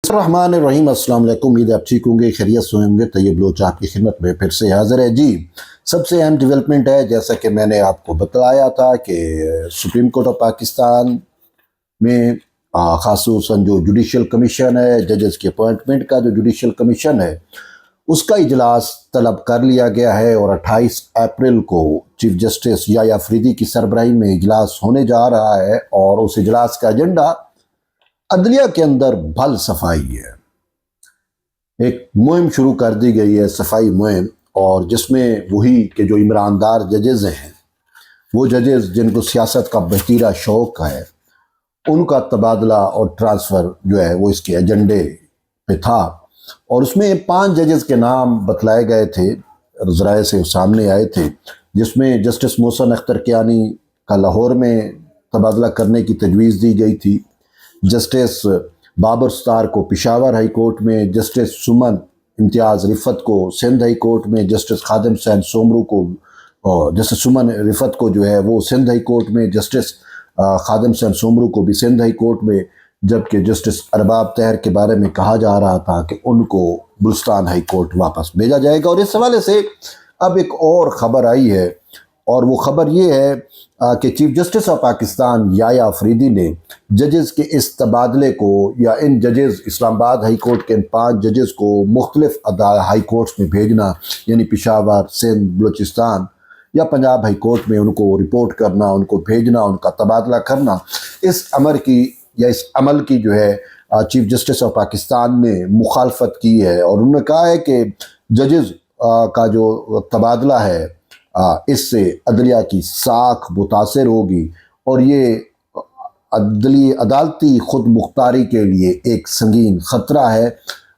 الرحمن الرحیم، السلام علیکم۔ امید ہے آپ ٹھیک ہوں گے، خیریت سے ہوں گے۔ طیب بلوچ آپ کی خدمت میں پھر سے حاضر ہے جی۔ سب سے اہم ڈیولپمنٹ ہے، جیسا کہ میں نے آپ کو بتلایا تھا کہ سپریم کورٹ آف پاکستان میں خصوصاً جو جوڈیشل کمیشن ہے، ججز کی اپوائنٹمنٹ کا جو جوڈیشل کمیشن ہے، اس کا اجلاس طلب کر لیا گیا ہے اور 28 اپریل کو چیف جسٹس یحییٰ افریدی کی سربراہی میں اجلاس ہونے جا رہا ہے، اور اس اجلاس کا ایجنڈا عدلیہ کے اندر بھل صفائی ہے۔ ایک مہم شروع کر دی گئی ہے، صفائی مہم، اور جس میں وہی کہ جو عمراندار ججز ہیں، وہ ججز جن کو سیاست کا بحیرہ شوق ہے، ان کا تبادلہ اور ٹرانسفر جو ہے وہ اس کے ایجنڈے پہ تھا، اور اس میں 5 ججز کے نام بتلائے گئے تھے، ذرائع سے سامنے آئے تھے، جس میں جسٹس محسن اختر کیانی کا لاہور میں تبادلہ کرنے کی تجویز دی گئی تھی، جسٹس بابر ستار کو پشاور ہائی کورٹ میں، جسٹس سمن امتیاز رفت کو سندھ ہائی کورٹ میں، جسٹس خادم حسین سومرو کو جسٹس سمن رفت کو جو ہے وہ سندھ ہائی کورٹ میں، جسٹس خادم حسین سومرو کو بھی سندھ ہائی کورٹ میں، جبکہ جسٹس ارباب طاہر کے بارے میں کہا جا رہا تھا کہ ان کو بلوچستان ہائی کورٹ واپس بھیجا جائے گا۔ اور اس حوالے سے اب ایک اور خبر آئی ہے، اور وہ خبر یہ ہے کہ چیف جسٹس آف پاکستان یحییٰ افریدی نے ججز کے اس تبادلے کو، یا ان ججز اسلام آباد ہائی کورٹ کے ان 5 ججز کو مختلف ہائی کورٹس میں بھیجنا، یعنی پشاور، سندھ، بلوچستان یا پنجاب ہائی کورٹ میں ان کو رپورٹ کرنا، ان کو بھیجنا، ان کا تبادلہ کرنا، اس امر کی یا اس عمل کی جو ہے چیف جسٹس آف پاکستان نے مخالفت کی ہے، اور انہوں نے کہا ہے کہ ججز کا جو تبادلہ ہے اس سے عدلیہ کی ساکھ متاثر ہوگی، اور یہ عدالتی خود مختاری کے لیے ایک سنگین خطرہ ہے،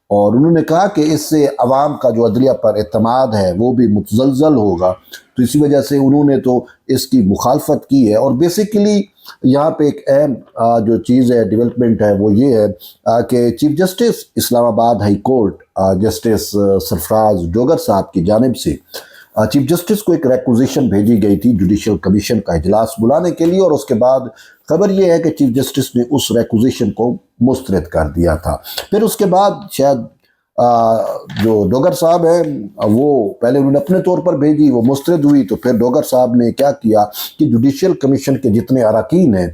اور انہوں نے کہا کہ اس سے عوام کا جو عدلیہ پر اعتماد ہے وہ بھی متزلزل ہوگا، تو اسی وجہ سے انہوں نے تو اس کی مخالفت کی ہے۔ اور بیسیکلی یہاں پہ ایک اہم جو چیز ہے، ڈیولپمنٹ ہے، وہ یہ ہے کہ چیف جسٹس اسلام آباد ہائی کورٹ جسٹس سرفراز ڈوگر صاحب کی جانب سے چیف جسٹس کو ایک ریکوزیشن بھیجی گئی تھی جوڈیشل کمیشن کا اجلاس بلانے کے لیے، اور اس کے بعد خبر یہ ہے کہ چیف جسٹس نے اس ریکوزیشن کو مسترد کر دیا تھا۔ پھر اس کے بعد شاید جو ڈوگر صاحب ہیں، وہ پہلے انہوں نے اپنے طور پر بھیجی، وہ مسترد ہوئی، تو پھر ڈوگر صاحب نے کیا کیا کہ جوڈیشل کمیشن کے جتنے اراکین ہیں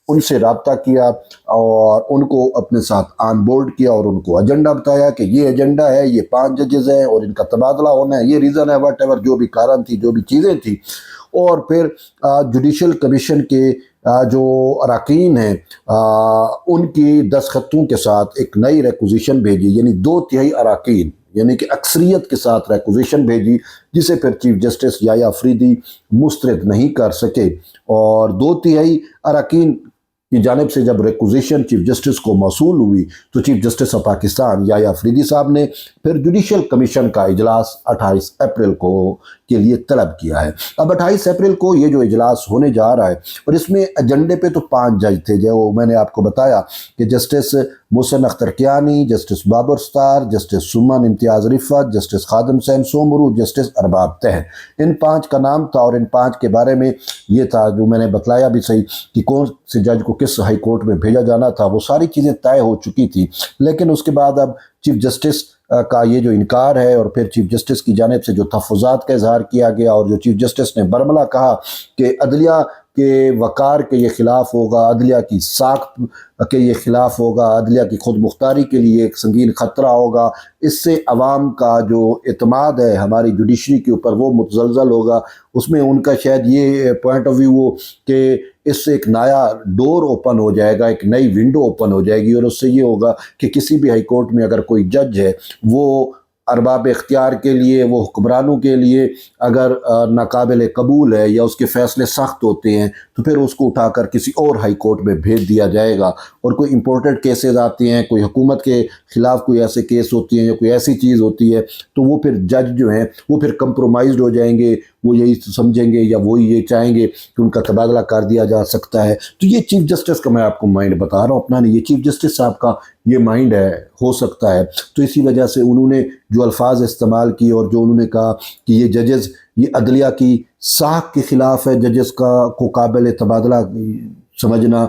ان سے رابطہ کیا، اور ان کو اپنے ساتھ آن بورڈ کیا، اور ان کو ایجنڈا بتایا کہ یہ ایجنڈا ہے، یہ 5 ججز ہیں اور ان کا تبادلہ ہونا ہے، یہ ریزن ہے، واٹ ایور جو بھی کارن تھی، جو بھی چیزیں تھیں۔ اور پھر جوڈیشل کمیشن کے جو اراکین ہیں ان کی دستخطوں کے ساتھ ایک نئی ریکوزیشن بھیجی، یعنی 2/3 اراکین، یعنی کہ اکثریت کے ساتھ ریکوزیشن بھیجی، جسے پھر چیف جسٹس یحییٰ افریدی مسترد نہیں کر سکے، اور 2/3 اراکین کی جانب سے جب ریکوزیشن چیف جسٹس کو موصول ہوئی تو چیف جسٹس آف پاکستان یحییٰ افریدی صاحب نے پھر جوڈیشل کمیشن کا اجلاس 28 اپریل کو کے لیے طلب کیا ہے۔ اب 28 اپریل کو یہ جو اجلاس ہونے جا رہا ہے، اور اس میں ایجنڈے پہ تو 5 جج تھے، جو میں نے آپ کو بتایا کہ جسٹس محسن اختر کیانی، جسٹس بابر ستار، جسٹس سمن امتیاز رفت، جسٹس خادم حسین سومرو، جسٹس ارباب طاہر، ان 5 کا نام تھا، اور ان 5 کے بارے میں یہ تھا جو میں نے بتلایا بھی صحیح کہ کون سے جج کو کس ہائی کورٹ میں بھیجا جانا تھا، وہ ساری چیزیں طے ہو چکی تھی۔ لیکن اس کے بعد اب چیف جسٹس کا یہ جو انکار ہے، اور پھر چیف جسٹس کی جانب سے جو تحفظات کا اظہار کیا گیا، اور جو چیف جسٹس نے برملا کہا کہ عدلیہ کے وقار کے یہ خلاف ہوگا، عدلیہ کی ساکھ کے یہ خلاف ہوگا، عدلیہ کی خود مختاری کے لیے ایک سنگین خطرہ ہوگا، اس سے عوام کا جو اعتماد ہے ہماری جوڈیشری کے اوپر وہ متزلزل ہوگا۔ اس میں ان کا شاید یہ پوائنٹ آف ویو ہو کہ اس سے ایک نیا ڈور اوپن ہو جائے گا، ایک نئی ونڈو اوپن ہو جائے گی، اور اس سے یہ ہوگا کہ کسی بھی ہائی کورٹ میں اگر کوئی جج ہے، وہ ارباب اختیار کے لیے، وہ حکمرانوں کے لیے اگر ناقابل قبول ہے یا اس کے فیصلے سخت ہوتے ہیں، تو پھر اس کو اٹھا کر کسی اور ہائی کورٹ میں بھیج دیا جائے گا، اور کوئی امپورٹنٹ کیسز آتے ہیں، کوئی حکومت کے خلاف کوئی ایسے کیس ہوتی ہیں یا کوئی ایسی چیز ہوتی ہے، تو وہ پھر جج جو ہیں وہ پھر کمپرومائزڈ ہو جائیں گے، وہ یہی سمجھیں گے یا وہی یہ چاہیں گے کہ ان کا تبادلہ کر دیا جا سکتا ہے۔ تو یہ چیف جسٹس کا میں آپ کو مائنڈ بتا رہا ہوں اپنا نہیں، یہ چیف جسٹس صاحب کا یہ مائنڈ ہے، ہو سکتا ہے۔ تو اسی وجہ سے انہوں نے جو الفاظ استعمال کیے، اور جو انہوں نے کہا کہ یہ ججز یہ عدلیہ کی ساکھ کے خلاف ہے، ججز کو قابل تبادلہ سمجھنا،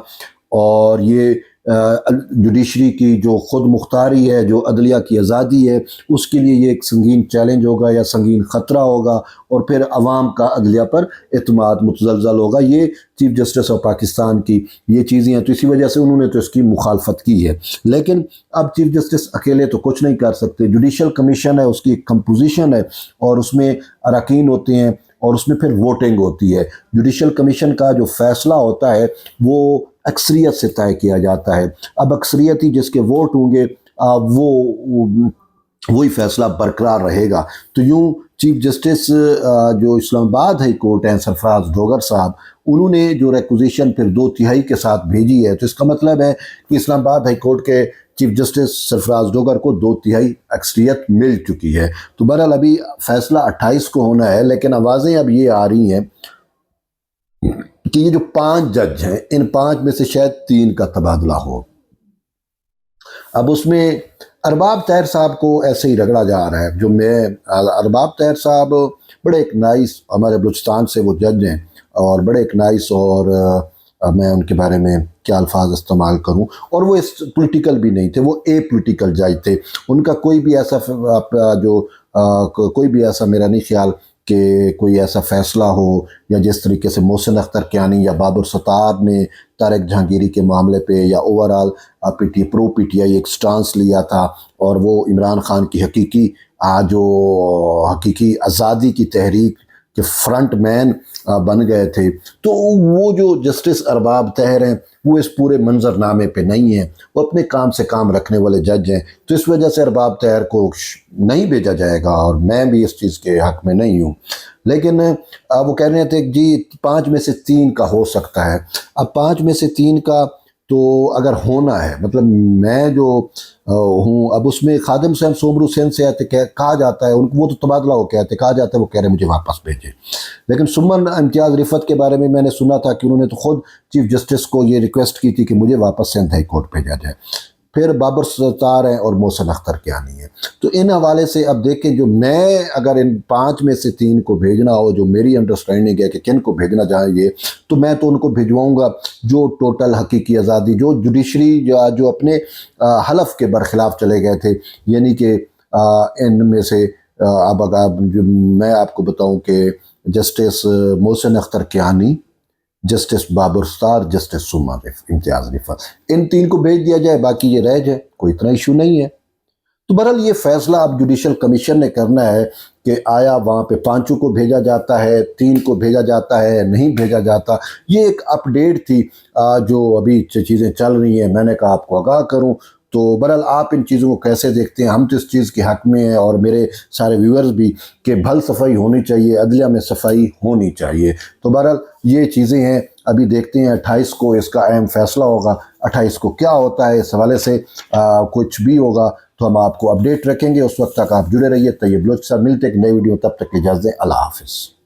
اور یہ جوڈیشری کی جو خود مختاری ہے، جو عدلیہ کی آزادی ہے، اس کے لیے یہ ایک سنگین چیلنج ہوگا یا سنگین خطرہ ہوگا، اور پھر عوام کا عدلیہ پر اعتماد متزلزل ہوگا۔ یہ چیف جسٹس آف پاکستان کی یہ چیزیں ہیں، تو اسی وجہ سے انہوں نے تو اس کی مخالفت کی ہے۔ لیکن اب چیف جسٹس اکیلے تو کچھ نہیں کر سکتے، جوڈیشل کمیشن ہے، اس کی ایک کمپوزیشن ہے، اور اس میں اراکین ہوتے ہیں، اور اس میں پھر ووٹنگ ہوتی ہے۔ جوڈیشل کمیشن کا جو فیصلہ ہوتا ہے وہ اکثریت سے طے کیا جاتا ہے۔ اب اکثریتی جس کے ووٹ ہوں گے وہی فیصلہ برقرار رہے گا۔ تو یوں چیف جسٹس جو اسلام آباد ہائی کورٹ ہیں سرفراز ڈوگر صاحب، انہوں نے جو ریکوزیشن پھر 2/3 کے ساتھ بھیجی ہے، تو اس کا مطلب ہے کہ اسلام آباد ہائی کورٹ کے چیف جسٹس سرفراز ڈوگر کو 2/3 اکثریت مل چکی ہے۔ تو بہرحال ابھی فیصلہ 28 کو ہونا ہے، لیکن آوازیں اب یہ آ رہی ہیں کہ یہ جو 5 جج ہیں، ان 5 میں سے شاید 3 کا تبادلہ ہو۔ اب اس میں ارباب طاہر صاحب کو ایسے ہی رگڑا جا رہا ہے۔ ارباب طاہر صاحب بڑے ایک نائس، ہمارے بلوچستان سے وہ جج ہیں، اور بڑے ایک نائس، اور میں ان کے بارے میں کیا الفاظ استعمال کروں، اور وہ اس پولیٹیکل بھی نہیں تھے، وہ اے پولیٹیکل جج تھے۔ ان کا کوئی بھی ایسا میرا نہیں خیال کہ کوئی ایسا فیصلہ ہو، یا جس طریقے سے محسن اختر کیانی یا بابر ستار نے طارق جہانگیری کے معاملے پہ، یا overall pro P T I ایک سٹانس لیا تھا، اور وہ عمران خان کی حقیقی آزادی کی تحریک کے فرنٹ مین بن گئے تھے۔ تو وہ جو جسٹس ارباب طاہر ہیں وہ اس پورے منظر نامے پہ نہیں ہیں، وہ اپنے کام سے کام رکھنے والے جج ہیں۔ تو اس وجہ سے ارباب طاہر کو نہیں بھیجا جائے گا، اور میں بھی اس چیز کے حق میں نہیں ہوں۔ لیکن وہ کہہ رہے تھے کہ جی 5 میں سے 3 کا ہو سکتا ہے۔ اب 5 میں سے 3 کا تو اگر ہونا ہے، مطلب میں جو ہوں، اب اس میں خادم حسین سومرو سندھ سے کہا جاتا ہے، وہ تو تبادلہ ہو کے آتے، کہا جاتا ہے، وہ کہہ رہے ہیں مجھے واپس بھیجے۔ لیکن سمن امتیاز رفت کے بارے میں نے سنا تھا کہ انہوں نے تو خود چیف جسٹس کو یہ ریکویسٹ کی تھی کہ مجھے واپس سندھ ہائی کورٹ بھیجا جائے۔ پھر بابر ستار ہیں اور محسن اختر کیانی ہیں۔ تو ان حوالے سے اب دیکھیں، جو میں اگر ان 5 میں سے 3 کو بھیجنا ہو، جو میری انڈرسٹینڈنگ ہے کہ کن کو بھیجنا چاہیے، تو میں تو ان کو بھیجواؤں گا جو ٹوٹل حقیقی آزادی، جو جوڈیشری جو اپنے حلف کے برخلاف چلے گئے تھے، یعنی کہ ان میں سے اب اگر میں آپ کو بتاؤں کہ جسٹس محسن اختر کیانی، جسٹس بابر ستار، جسٹس سمن امتیاز رفت، ان 3 کو بھیج دیا جائے، باقی یہ رہ جائے، کوئی اتنا ایشو نہیں ہے۔ تو بہرحال یہ فیصلہ اب جوڈیشل کمیشن نے کرنا ہے کہ آیا وہاں پہ 5 کو بھیجا جاتا ہے، 3 کو بھیجا جاتا ہے، نہیں بھیجا جاتا۔ یہ ایک اپ ڈیٹ تھی جو ابھی چیزیں چل رہی ہیں، میں نے کہا آپ کو آگاہ کروں۔ تو بہرحال آپ ان چیزوں کو کیسے دیکھتے ہیں؟ ہم تو اس چیز کے حق میں ہیں، اور میرے سارے ویورز بھی، کہ بھل صفائی ہونی چاہیے، عدلیہ میں صفائی ہونی چاہیے۔ تو بہرحال یہ چیزیں ہیں، ابھی دیکھتے ہیں 28 کو اس کا اہم فیصلہ ہوگا۔ 28 کو کیا ہوتا ہے، اس حوالے سے کچھ بھی ہوگا تو ہم آپ کو اپڈیٹ رکھیں گے۔ اس وقت تک آپ جڑے رہیے طیب لوچ کے ساتھ۔ ملتے ایک نئی ویڈیو، تب تک اجازت دیں، اللہ حافظ۔